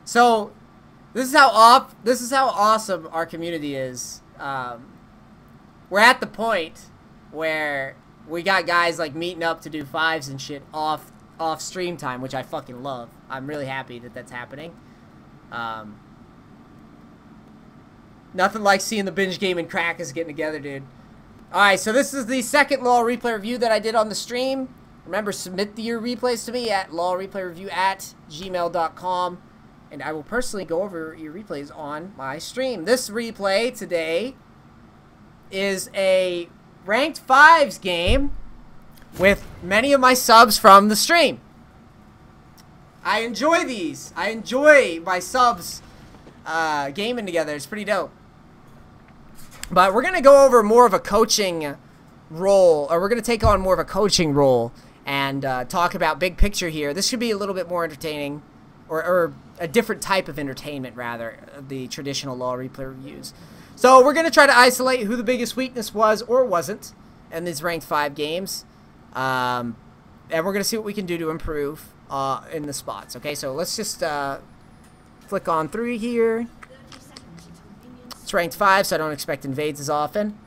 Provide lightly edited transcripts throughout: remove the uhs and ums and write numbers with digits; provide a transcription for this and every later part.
So this is how awesome our community is. We're at the point where we got guys like meeting up to do fives and shit off stream time, which I fucking love. I'm really happy that that's happening. Nothing like seeing the binge gaming crackers getting together, dude. Alright, so this is the second LoL replay review that I did on the stream. Remember, submit your replays to me at lolreplayreview@gmail.com. And I will personally go over your replays on my stream. This replay today is a ranked 5s game with many of my subs from the stream. I enjoy these. I enjoy my subs gaming together. It's pretty dope. But we're going to go over more of a coaching role, or we're going to take on more of a coaching role and talk about big picture here. This should be a little bit more entertaining, or a different type of entertainment, rather, of the traditional LoL replay reviews. So we're going to try to isolate who the biggest weakness was or wasn't in these ranked 5 games. And we're going to see what we can do to improve in the spots. Okay, so let's just flick on through here. It's ranked 5, so I don't expect invades as often.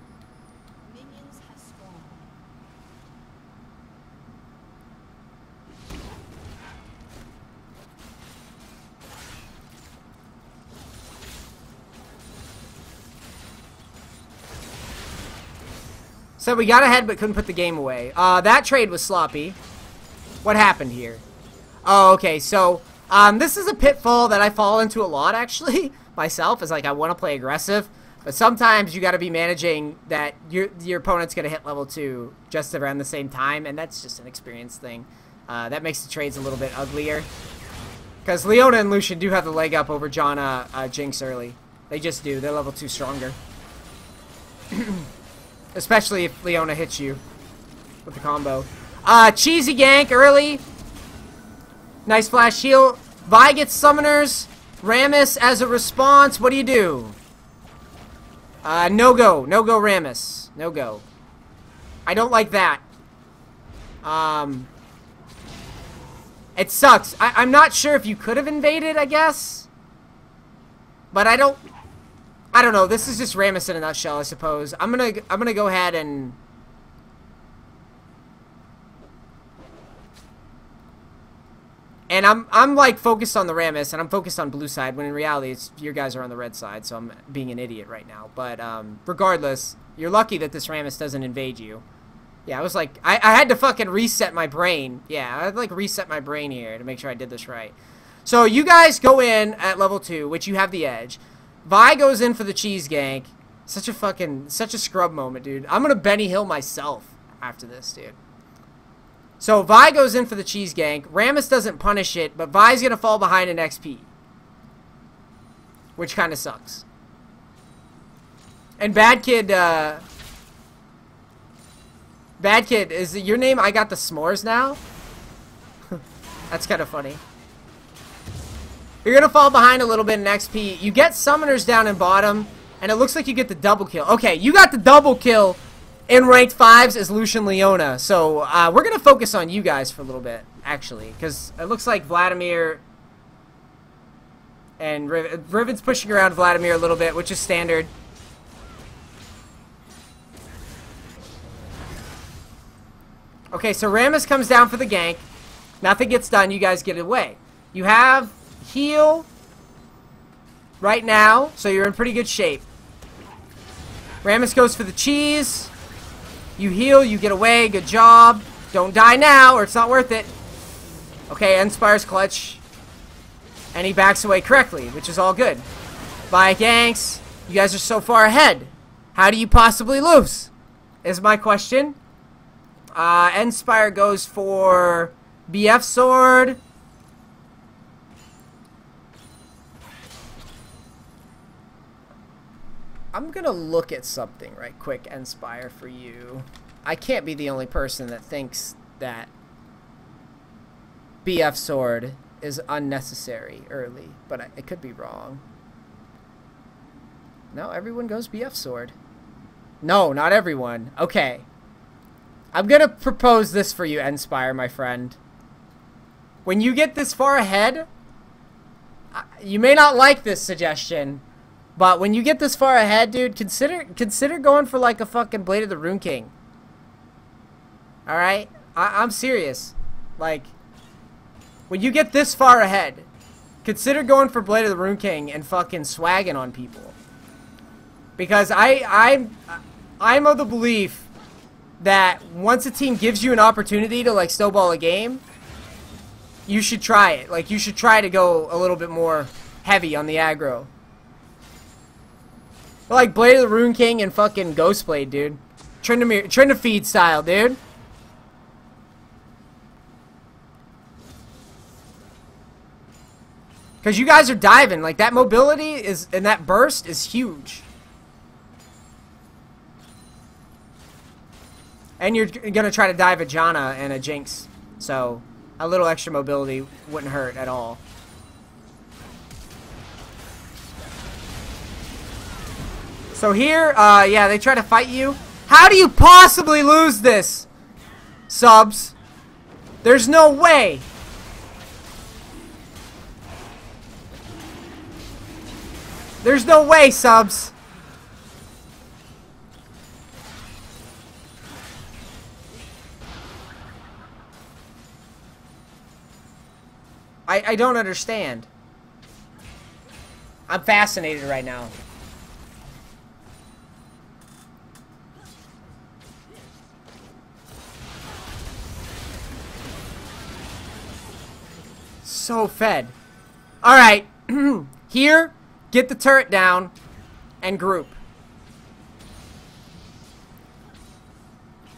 So we got ahead but couldn't put the game away. That trade was sloppy. What happened here? Oh, okay, so this is a pitfall that I fall into a lot, actually, myself. Is like I want to play aggressive, but sometimes you got to be managing that your opponent's going to hit level 2 just around the same time, and that's just an experience thing. That makes the trades a little bit uglier. Because Leona and Lucian do have the leg up over Janna, Jinx early. They just do. They're level 2 stronger. Especially if Leona hits you with the combo. Cheesy gank early. Nice flash heal. Vi gets summoners. Rammus as a response. What do you do? No go. No go Rammus. No go. I don't like that. It sucks. I'm not sure if you could have invaded, I guess. But I don't know. This is just Rammus in a nutshell, I suppose. I'm gonna go ahead and I'm like focused on the Rammus, and I'm focused on blue side, when in reality it's your guys are on the red side, so I'm being an idiot right now. But regardless, you're lucky that this Rammus doesn't invade you. Yeah, I was like, I had to fucking reset my brain. Yeah, I had to like reset my brain here to make sure I did this right. So you guys go in at level 2, which you have the edge. Vi goes in for the cheese gank. Such a scrub moment, dude. I'm gonna Benny Hill myself after this, dude. So Vi goes in for the cheese gank. Rammus doesn't punish it, but Vi's gonna fall behind in XP, which kind of sucks. And Bad Kid, is it your name? I got the s'mores now? That's kind of funny. You're going to fall behind a little bit in XP. You get summoners down in bottom, and it looks like you get the double kill. Okay, you got the double kill in ranked 5s as Lucian Leona. So we're going to focus on you guys for a little bit, actually, because it looks like Vladimir and Riven's pushing around Vladimir a little bit, which is standard. Okay, so Rammus comes down for the gank. Nothing gets done. You guys get away. You have heal right now, so you're in pretty good shape. Rammus goes for the cheese. You heal, you get away, good job. Don't die now or it's not worth it. Okay, Inspire's clutch. And he backs away correctly, which is all good. Vi ganks. You guys are so far ahead. How do you possibly lose? Is my question. Inspire goes for BF sword. I'm gonna look at something right quick, Inspire, for you. I can't be the only person that thinks that BF sword is unnecessary early, but I could be wrong. No, everyone goes BF sword. No, not everyone. Okay. I'm gonna propose this for you, Inspire, my friend. When you get this far ahead, You may not like this suggestion, but when you get this far ahead, dude, consider going for like a fucking Blade of the Rune King. All right, I'm serious. Like, when you get this far ahead, consider going for Blade of the Rune King and fucking swagging on people. Because I'm of the belief that once a team gives you an opportunity to like snowball a game, you should try it. Like, you should try to go a little bit more heavy on the aggro. Like Blade of the Rune King and fucking Ghostblade, dude. Trinket style, dude. Because you guys are diving. Like, that mobility is, and that burst is huge. And you're going to try to dive a Janna and a Jinx. So, a little extra mobility wouldn't hurt at all. So here, yeah, they try to fight you. How do you possibly lose this, subs? There's no way. There's no way, subs. I don't understand. I'm fascinated right now. So fed. Alright. Here, get the turret down and group.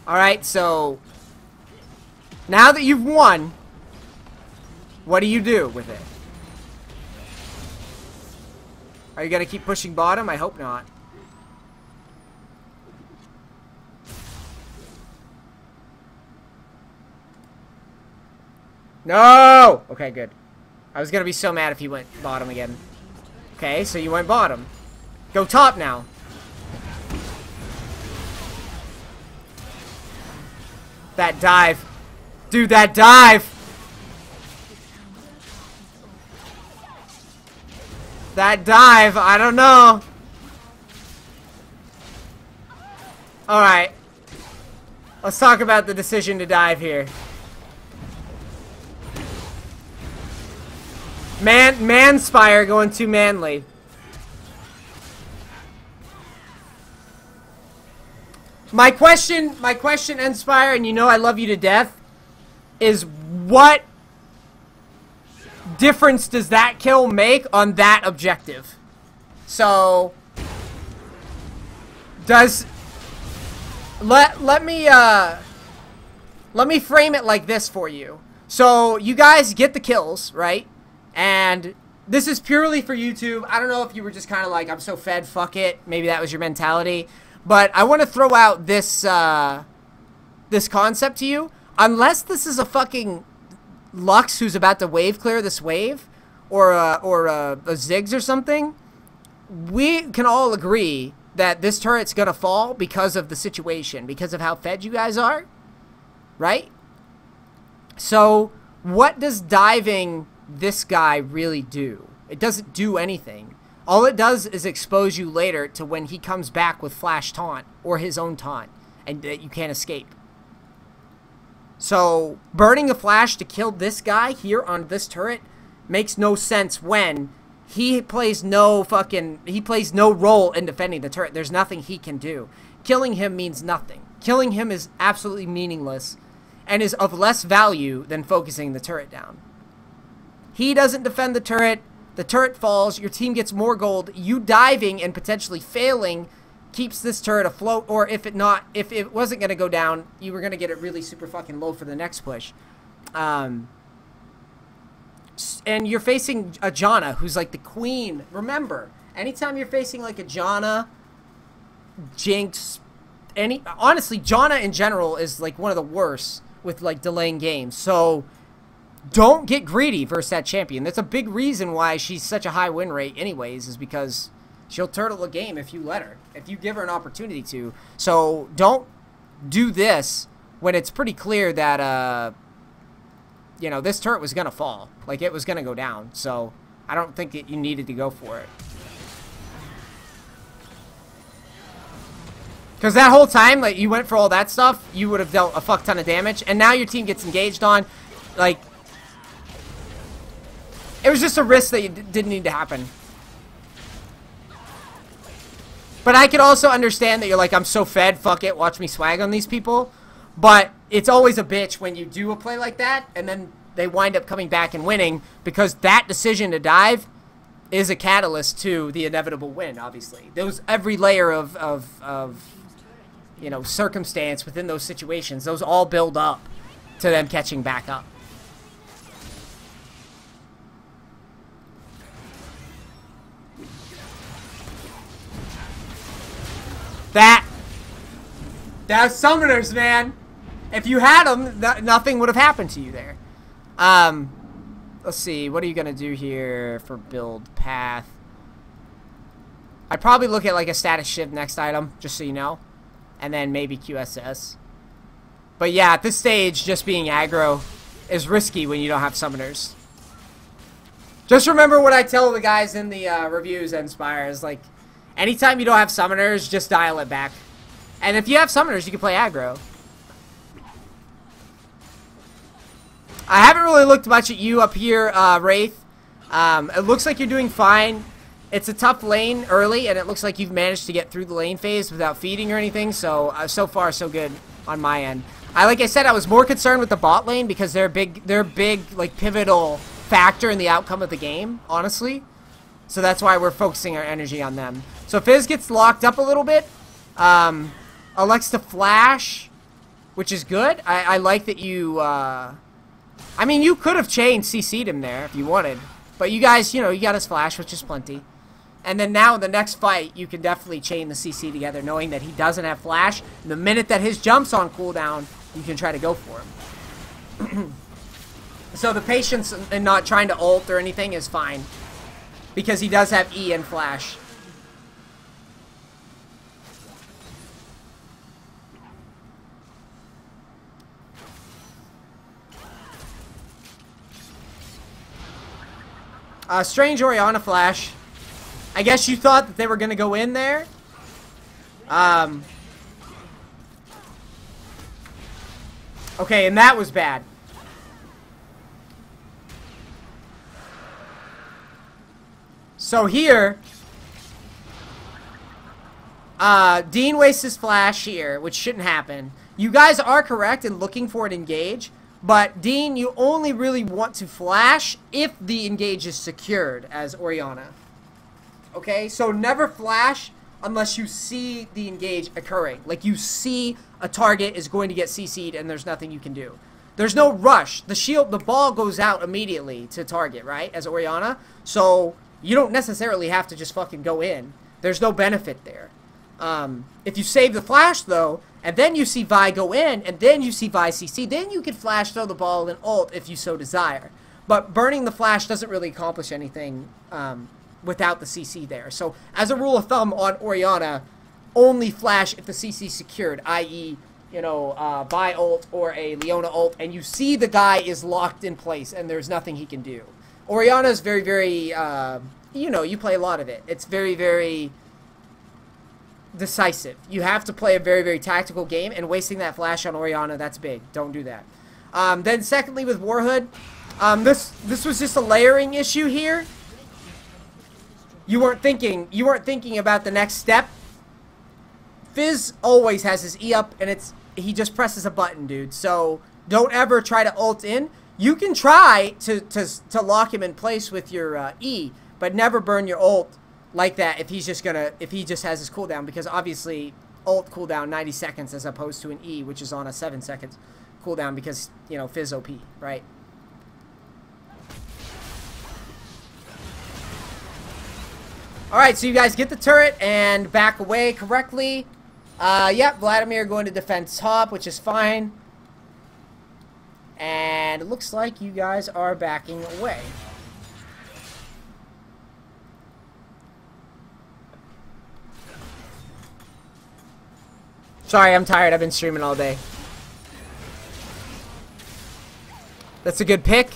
Alright, so now that you've won, what do you do with it? Are you going to keep pushing bottom? I hope not. No! Okay, good. I was going to be so mad if he went bottom again. Okay, so you went bottom. Go top now. That dive. Dude, that dive! That dive, I don't know. Alright. Let's talk about the decision to dive here. Manspire going too manly. My question, Enspire, and you know I love you to death, is what difference does that kill make on that objective? So let me frame it like this for you. So you guys get the kills, right? And this is purely for YouTube. I don't know if you were just kind of like, I'm so fed, fuck it. Maybe that was your mentality. But I want to throw out this this concept to you. Unless this is a fucking Lux who's about to wave clear this wave, or a Ziggs or something, we can all agree that this turret's gonna fall because of the situation, because of how fed you guys are, right? So what does diving this guy really do? It doesn't do anything. All it does is expose you later to when he comes back with flash taunt or his own taunt, and that you can't escape. So burning a flash to kill this guy here on this turret makes no sense when he plays no role in defending the turret. There's nothing he can do. Killing him means nothing. Killing him is absolutely meaningless and is of less value than focusing the turret down. He doesn't defend the turret falls, your team gets more gold, you diving and potentially failing keeps this turret afloat, or if it wasn't going to go down, you were going to get it really super fucking low for the next push. And you're facing a Janna, who's like the queen. Remember, anytime you're facing like a Janna, Jinx, honestly, Janna in general is like one of the worst with like delaying games. So don't get greedy versus that champion. That's a big reason why she's such a high win rate anyways, is because she'll turtle a game if you let her, if you give her an opportunity to. So don't do this when it's pretty clear that, you know, this turret was going to fall. Like, it was going to go down. So I don't think that you needed to go for it. Because that whole time, like, you went for all that stuff, you would have dealt a fuck ton of damage. And now your team gets engaged on. Like, it was just a risk that didn't need to happen. But I could also understand that you're like, I'm so fed, fuck it, watch me swag on these people. But it's always a bitch when you do a play like that, and then they wind up coming back and winning, because that decision to dive is a catalyst to the inevitable win, obviously. Those, every layer of you know, circumstance within those situations, those all build up to them catching back up. That's summoners, man. If you had them, nothing would have happened to you there. Let's see. What are you going to do here for build path? I'd probably look at like a status shiv next item, just so you know. And then maybe QSS. But yeah, at this stage, just being aggro is risky when you don't have summoners. Just remember what I tell the guys in the reviews and Inspires. Like, anytime you don't have summoners, just dial it back. And if you have summoners, you can play aggro. I haven't really looked much at you up here, Wraith. It looks like you're doing fine. It's a tough lane early, and it looks like you've managed to get through the lane phase without feeding or anything. So, so far, so good on my end. Like I said, I was more concerned with the bot lane because they're a big, like, pivotal factor in the outcome of the game, honestly. So that's why we're focusing our energy on them. So Fizz gets locked up a little bit. Elects to flash, which is good. I like that you, I mean, you could have chained CC'd him there if you wanted. But you guys, you know, you got his flash, which is plenty. And then now in the next fight, you can definitely chain the CC together, knowing that he doesn't have flash. And the minute that his jump's on cooldown, you can try to go for him. So the patience in not trying to ult or anything is fine. Because he does have E and flash. Strange Orianna flash. I guess you thought that they were going to go in there. Okay, and that was bad. So here, Dean wastes his flash here, which shouldn't happen. You guys are correct in looking for an engage. But, Dean, you only really want to flash if the engage is secured as Orianna. Okay? So never flash unless you see the engage occurring. Like, you see a target is going to get CC'd and there's nothing you can do. There's no rush. The ball goes out immediately to target, right? As Orianna. So, you don't necessarily have to just fucking go in. There's no benefit there. If you save the flash, though, and then you see Vi go in, and then you see Vi CC, then you can flash, throw the ball, and ult if you so desire. But burning the flash doesn't really accomplish anything without the CC there. So, as a rule of thumb on Orianna, only flash if the CC is secured, i.e., you know, Vi ult or a Leona ult, and you see the guy is locked in place, and there's nothing he can do. Orianna is very, very, you know, you play a lot of it. It's very, very decisive. You have to play a very, very tactical game, and wasting that flash on Orianna, that's big. Don't do that. Then secondly, with Warhood, this was just a layering issue here. You weren't thinking about the next step. Fizz always has his E up, and he just presses a button, dude. So don't ever try to ult in. You can try to lock him in place with your E, but never burn your ult like that if he just has his cooldown, because obviously ult cooldown 90 seconds as opposed to an E, which is on a 7 seconds cooldown because, you know, Fizz OP, right? Alright, so you guys get the turret and back away correctly. Yep, Vladimir going to defend top, which is fine. And it looks like you guys are backing away. Sorry, I'm tired. I've been streaming all day. That's a good pick.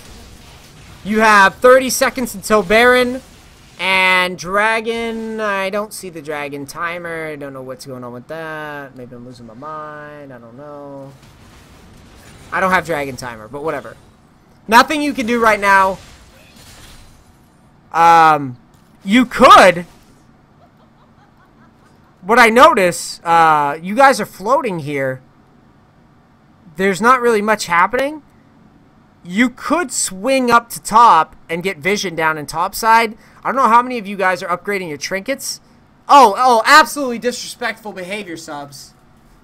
You have 30 seconds until Baron. And Dragon, I don't see the Dragon timer. I don't know what's going on with that. Maybe I'm losing my mind. I don't know. I don't have Dragon timer, but whatever. Nothing you can do right now. You could. What I notice, you guys are floating here. There's not really much happening. You could swing up to top and get vision down in top side. I don't know how many of you guys are upgrading your trinkets. Oh, absolutely disrespectful behavior, subs.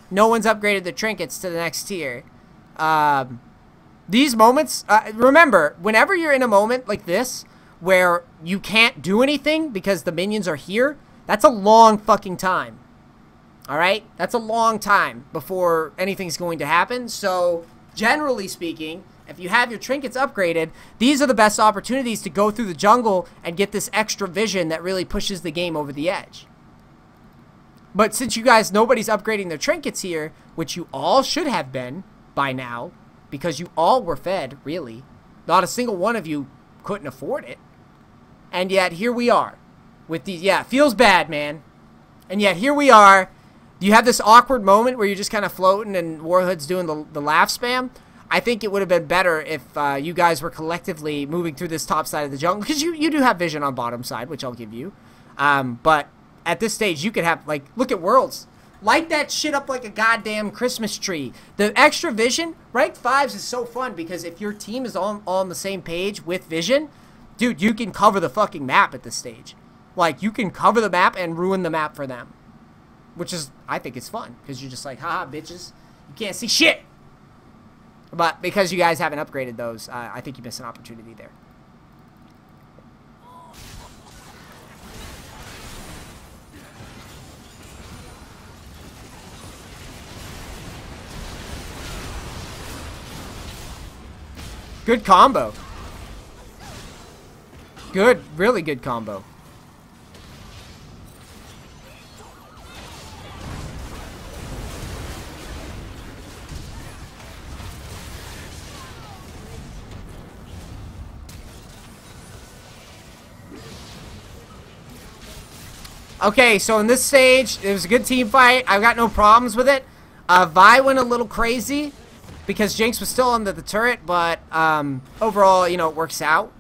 No one's upgraded their trinkets to the next tier. These moments, remember, whenever you're in a moment like this, where you can't do anything because the minions are here, that's a long fucking time. Alright? That's a long time before anything's going to happen. So, generally speaking, if you have your trinkets upgraded, these are the best opportunities to go through the jungle and get this extra vision that really pushes the game over the edge. But since you guys, nobody's upgrading their trinkets here, which you all should have been by now, because you all were fed, really. Not a single one of you couldn't afford it. And yet, here we are. With these, yeah, it feels bad, man. And yet, here we are. You have this awkward moment where you're just kind of floating and Warhood's doing the laugh spam. I think it would have been better if you guys were collectively moving through this top side of the jungle. Because you do have vision on bottom side, which I'll give you. But at this stage, you could have, like, look at Worlds. Light that shit up like a goddamn Christmas tree. The extra vision, rank 5s is so fun because if your team is all on the same page with vision, dude, you can cover the fucking map at this stage. Like, you can cover the map and ruin the map for them. Which is, I think it's fun. Because you're just like, haha, bitches. You can't see shit. But because you guys haven't upgraded those, I think you missed an opportunity there. Good combo. Good, really good combo. Okay, so in this stage, it was a good team fight. I've got no problems with it. Vi went a little crazy because Jinx was still under the turret, but overall, you know, it works out.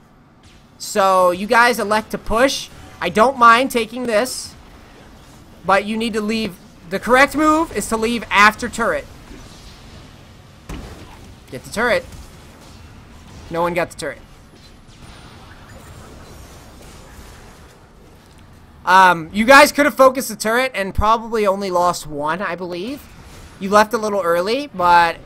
So you guys elect to push. I don't mind taking this, but you need to leave. The correct move is to leave after turret. Get the turret. No one got the turret. You guys could have focused the turret and probably only lost one, I believe. You left a little early, but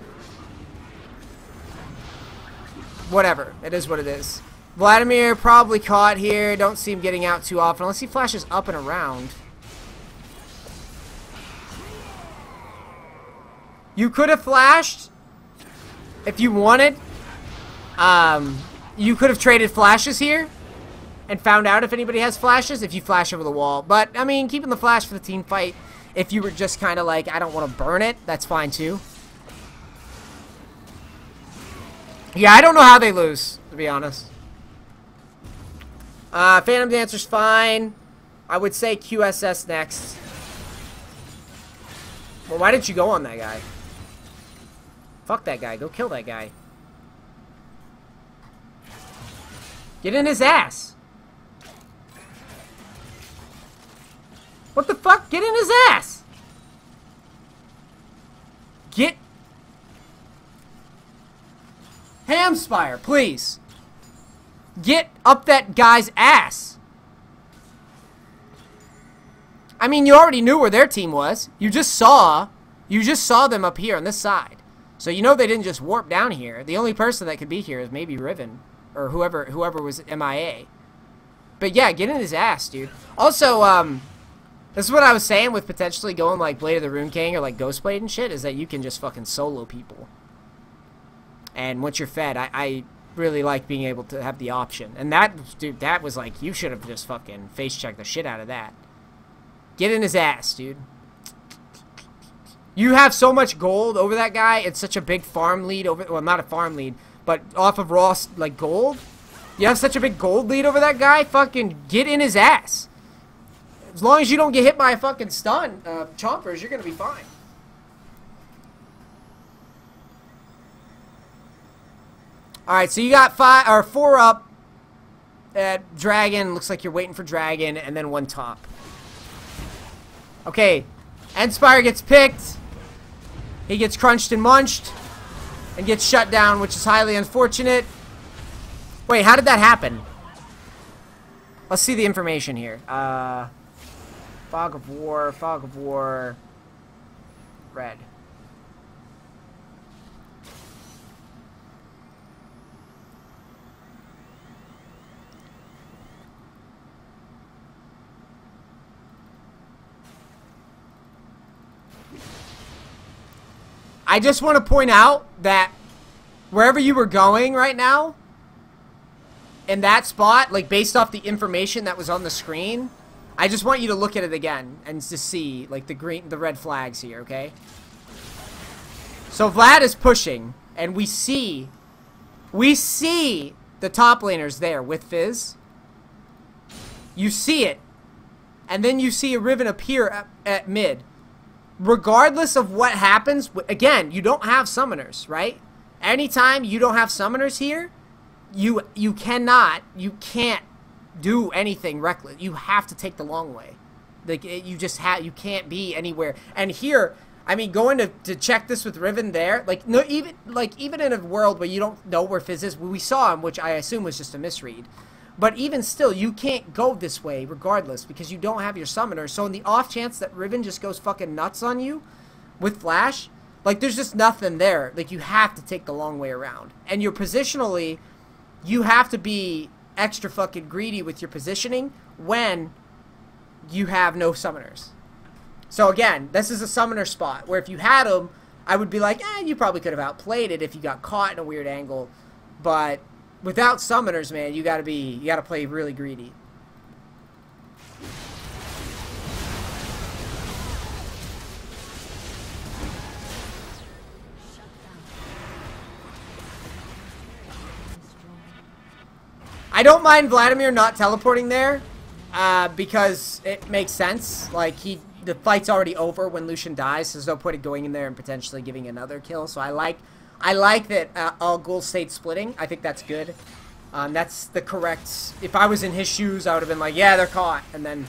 whatever. It is what it is. Vladimir probably caught here. Don't see him getting out too often unless he flashes up and around. You could have flashed if you wanted. You could have traded flashes here and found out if anybody has flashes if you flash over the wall. But, I mean, keeping the flash for the team fight, if you were just kind of like, I don't want to burn it, that's fine too. Yeah, I don't know how they lose, to be honest. Phantom Dancer's fine. I would say QSS next. Well, why didn't you go on that guy? Fuck that guy. Go kill that guy. Get in his ass. What the fuck? Get in his ass! Get... Hamspire, please. Get up that guy's ass. I mean, you already knew where their team was. You just saw them up here on this side. So you know they didn't just warp down here. The only person that could be here is maybe Riven. Or whoever was MIA. But yeah, get in his ass, dude. Also, this is what I was saying with potentially going like Blade of the Rune King or like Ghostblade and shit, is that you can just fucking solo people. And once you're fed, I really like being able to have the option. And that, dude, that was like, you should have just fucking face checked the shit out of that. Get in his ass, dude. You have so much gold over that guy. It's such a big farm lead over, well, not a farm lead, but off of raw, like, gold. You have such a big gold lead over that guy? Fucking get in his ass. As long as you don't get hit by a fucking stun, chompers, you're gonna be fine. Alright, so you got 4 up at Dragon. Looks like you're waiting for Dragon, and then 1 top. Okay, Endspire gets picked. He gets crunched and munched and gets shut down, which is highly unfortunate. Wait, how did that happen? Let's see the information here. Fog of War, red. I just want to point out that wherever you were going right now, in that spot, like based off the information that was on the screen, I just want you to look at it again and to see like the red flags here, okay? So Vlad is pushing, and we see the top laners there with Fizz. You see it, and then you see a Riven appear at mid. Regardless of what happens, again, you don't have summoners, right? Anytime you don't have summoners here, you can't do anything reckless. You have to take the long way. Like you can't be anywhere. And here, I mean, going to check this with Riven there, like no, even in a world where you don't know where Fizz is, we saw him, which I assume was just a misread. But even still, you can't go this way regardless because you don't have your summoner. So in the off chance that Riven just goes fucking nuts on you with Flash, like there's just nothing there. Like you have to take the long way around. And you're positionally, you have to be extra fucking greedy with your positioning when you have no summoners. So again, this is a summoner spot where if you had them, I would be like, you probably could have outplayed it if you got caught in a weird angle. But without summoners, man, you gotta play really greedy. I don't mind Vladimir not teleporting there, because it makes sense. Like the fight's already over when Lucian dies, so there's no point in going in there and potentially giving another kill. So I like that all Ghoul stayed splitting. I think that's good. That's the correct... If I was in his shoes, I would have been like, yeah, they're caught, and then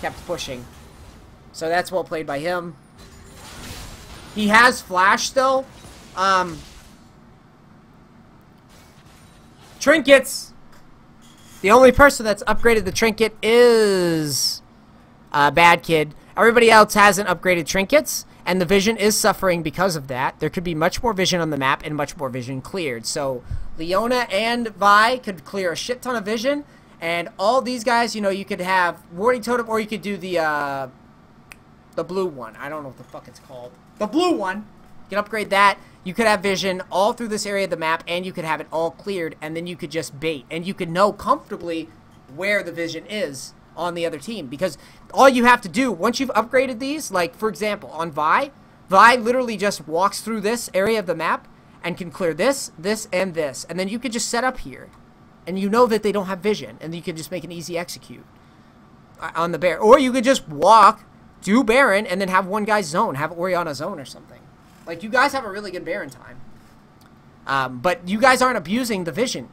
kept pushing. So that's well played by him. He has Flash still. Trinkets! The only person that's upgraded the Trinket is Bad Kid. Everybody else hasn't upgraded Trinkets. And the vision is suffering because of that. There could be much more vision on the map and much more vision cleared. So Leona and Vi could clear a shit ton of vision. And all these guys, you know, you could have Warding Totem, or you could do the blue one. I don't know what the fuck it's called. The blue one. You can upgrade that. You could have vision all through this area of the map, and you could have it all cleared, and then you could just bait. And you could know comfortably where the vision is on the other team, because all you have to do once you've upgraded these, like for example on Vi literally just walks through this area of the map and can clear this, this, and this, and then you could just set up here and you know that they don't have vision, and you can just make an easy execute on the Baron. Or you could just walk, do Baron, and then have one guy zone, have Orianna zone or something. Like you guys have a really good Baron time, but you guys aren't abusing the vision.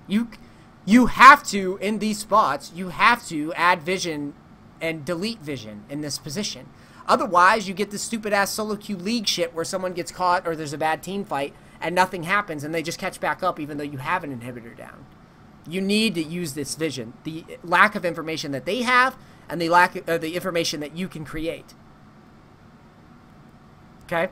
You have to, in these spots, you have to add vision and delete vision in this position. Otherwise, you get this stupid-ass solo queue league shit where someone gets caught or there's a bad team fight and nothing happens and they just catch back up even though you have an inhibitor down. You need to use this vision. The lack of information that they have and the lack of the information that you can create. Okay?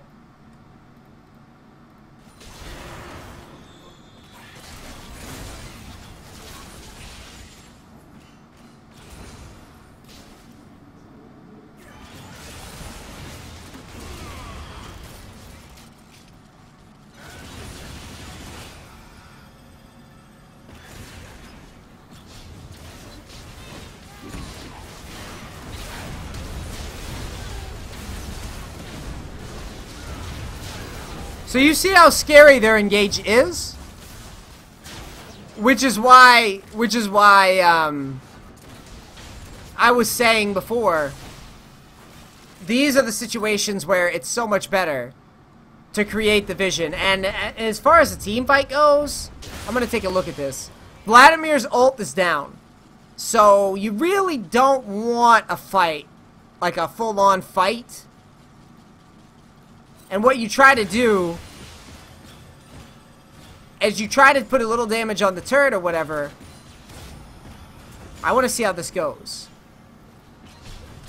So you see how scary their engage is? which is why I was saying before, these are the situations where it's so much better to create the vision. And as far as the team fight goes, I'm going to take a look at this. Vladimir's ult is down. So you really don't want a fight, like a full-on fight. And what you try to do is you try to put a little damage on the turret or whatever. I want to see how this goes.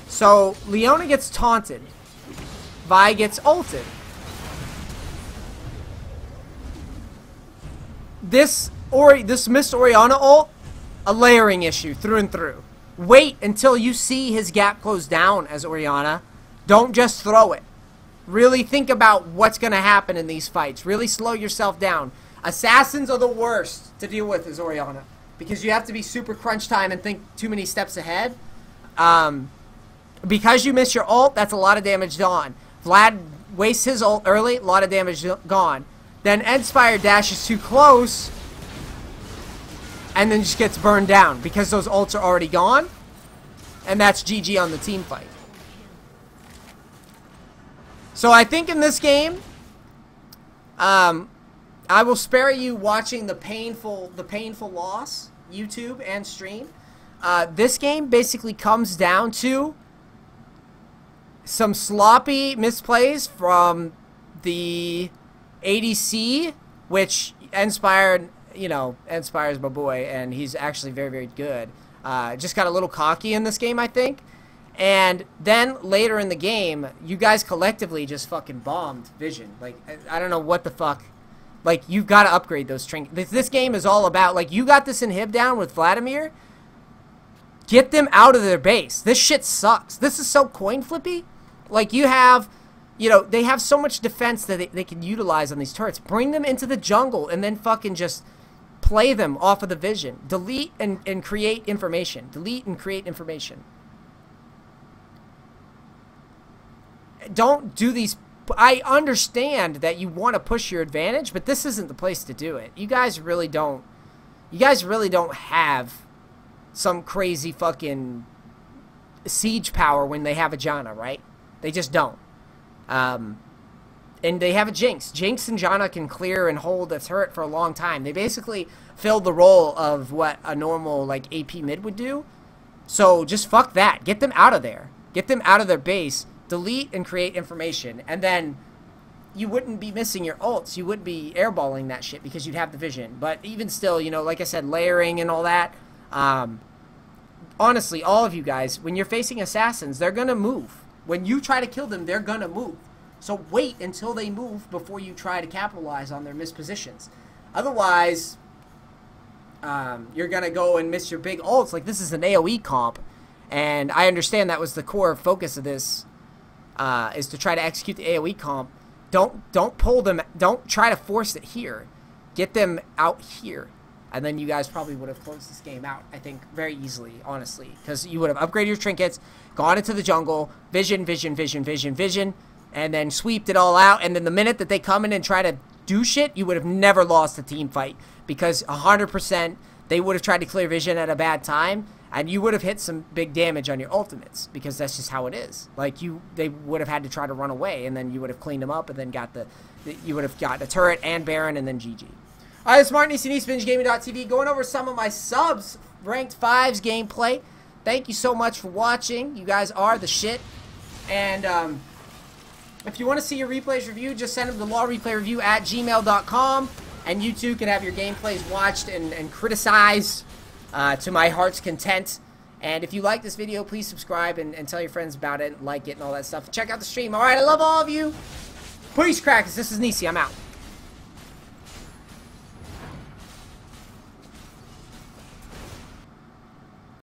So Leona gets taunted. Vi gets ulted. This missed Orianna ult, a layering issue through and through. Wait until you see his gap close down as Orianna. Don't just throw it. Really think about what's going to happen in these fights. Really slow yourself down. Assassins are the worst to deal with as Orianna, because you have to be super crunch time and think too many steps ahead. Because you miss your ult, that's a lot of damage gone. Vlad wastes his ult early, a lot of damage gone. Then Endspire dashes too close, and then just gets burned down because those ults are already gone. And that's GG on the team fight. So I think in this game, I will spare you watching the painful loss, YouTube and stream. This game basically comes down to some sloppy misplays from the ADC, which Endspire, you know, Endspire's my boy, and he's actually very, very good. Just got a little cocky in this game, I think. And then later in the game, you guys collectively just fucking bombed Vision. Like, I don't know what the fuck. Like, you've got to upgrade those trinkets. This game is all about, like, you got this inhib down with Vladimir. Get them out of their base. This shit sucks. This is so coin flippy. Like, you have, you know, they have so much defense that they can utilize on these turrets. Bring them into the jungle and then fucking just play them off of the Vision. Delete and create information. Delete and create information. Don't do these. I understand that you want to push your advantage, but this isn't the place to do it. You guys really don't have some crazy fucking siege power when they have a Janna, right? They just don't. And they have a Jinx. Jinx and Janna can clear and hold a turret for a long time. They basically filled the role of what a normal, like, AP mid would do. So just fuck that. Get them out of there. Get them out of their base. Delete and create information, and then you wouldn't be missing your ults. You wouldn't be airballing that shit because you'd have the Vision. But even still, you know, like I said, layering and all that. Honestly, all of you guys, when you're facing assassins, they're gonna move. When you try to kill them, they're gonna move. So wait until they move before you try to capitalize on their missed positions. Otherwise, you're gonna go and miss your big ults. Like, this is an AoE comp, and I understand that was the core focus of this. Is to try to execute the AoE comp. Don't pull them. Don't try to force it here. Get them out here, and then you guys probably would have closed this game out. I think very easily, honestly, because you would have upgraded your trinkets, gone into the jungle, Vision, and then sweeped it all out. And then the minute that they come in and try to do shit, you would have never lost a team fight, because 100% they would have tried to clear Vision at a bad time. And you would have hit some big damage on your ultimates, because that's just how it is. Like, they would have had to try to run away, and then you would have cleaned them up, and then you would have got a turret and Baron, and then GG. All right, it's Martin Easton, BingeGaming.tv, going over some of my subs, Ranked 5's gameplay. Thank you so much for watching. You guys are the shit. And if you want to see your replays reviewed, just send them to lawreplayreview@gmail.com, and you too can have your gameplays watched and criticized to my heart's content. And if you like this video, please subscribe and tell your friends about it, like it, and all that stuff. Check out the stream. All right, I love all of you. Peace, crackers. This is Nisi. I'm out.